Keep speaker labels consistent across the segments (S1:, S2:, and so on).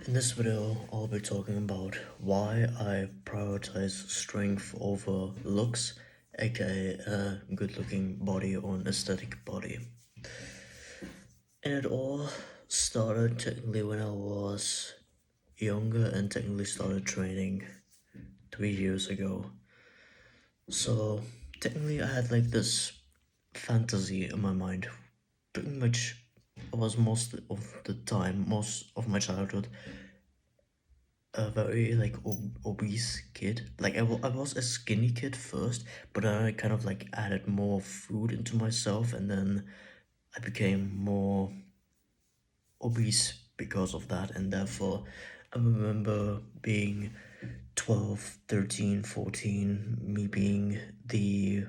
S1: In this video, I'll be talking about why I prioritize strength over looks, aka a good looking body or an aesthetic body. And it all started technically when I was younger and technically started training 3 years ago. So technically I had like this fantasy in my mind. Pretty much I was most of my childhood, a very like obese kid. Like I was a skinny kid first, but then I kind of like added more food into myself, and then I became more obese because of that. And therefore I remember being 12, 13, 14, me being the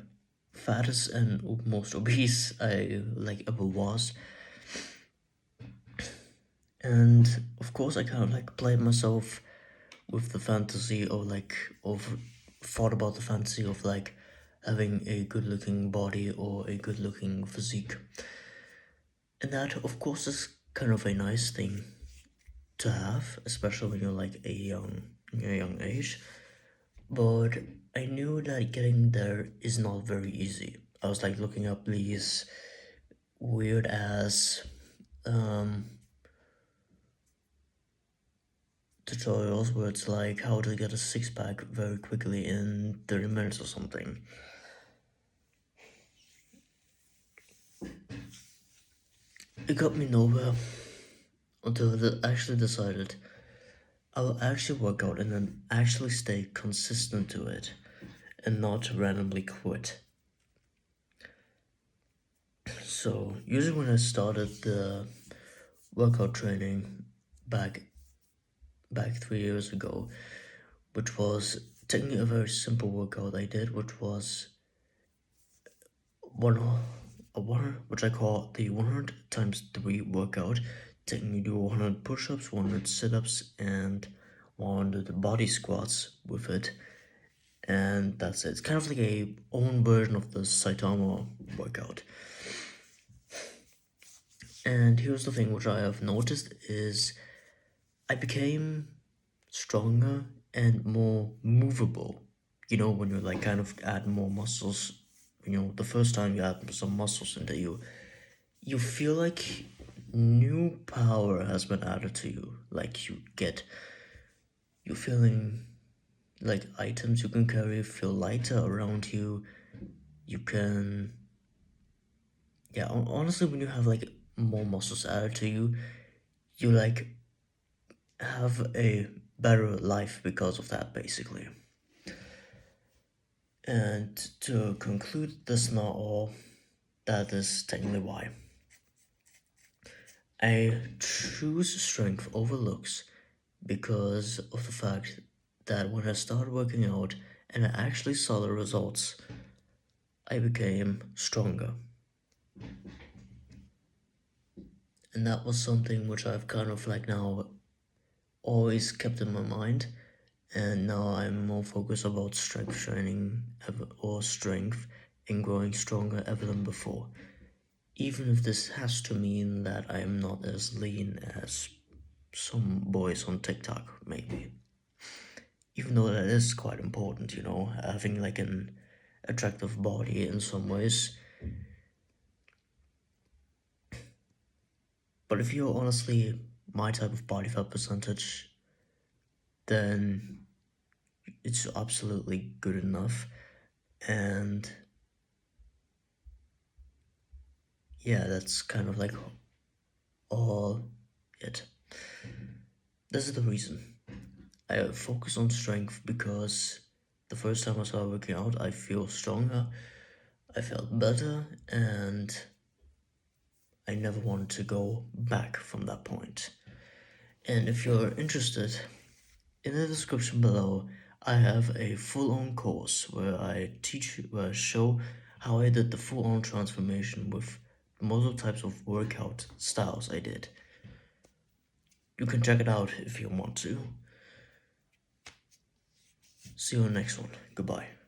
S1: fattest and most obese I like ever was. And of course I kind of like played myself with the fantasy of thought about the fantasy of like having a good looking body or a good looking physique. And that of course is kind of a nice thing to have, especially when you're like in a young age. But I knew that getting there is not very easy. I was like looking up these weird ass um tutorials where it's like how to get a six-pack very quickly in 30 minutes or something. It got me nowhere until I actually decided I will actually work out and then actually stay consistent to it and not randomly quit. So usually when I started the workout training back 3 years ago, which was technically a very simple workout I did, which was which I call the 100 times 3 workout. Technically do 100 push-ups, 100 sit-ups, and 100 body squats with it. And that's it. It's kind of like a own version of the Saitama workout. And here's the thing which I have noticed is I became stronger and more movable. You know, when you like kind of add more muscles, the first time you add some muscles into you feel like new power has been added to you. Like you're feeling like items you can carry feel lighter around you. You can, yeah, honestly, when you have like more muscles added to you, you like have a better life because of that, basically. And to conclude this not all, that is technically why. I choose strength over looks because of the fact that when I started working out and I actually saw the results, I became stronger. And that was something which I've kind of like now always kept in my mind. And now I'm more focused about strength training or strength and growing stronger ever than before. Even if this has to mean that I am not as lean as some boys on TikTok, maybe. Even though that is quite important, having like an attractive body in some ways. But if you're honestly my type of body fat percentage, then it's absolutely good enough. And yeah, that's kind of like all it. This is the reason. I focus on strength because the first time I started working out, I feel stronger, I felt better, and I never wanted to go back from that point. And if you're interested, in the description below, I have a full-on course where I show how I did the full-on transformation with multiple types of workout styles I did. You can check it out if you want to. See you in the next one. Goodbye.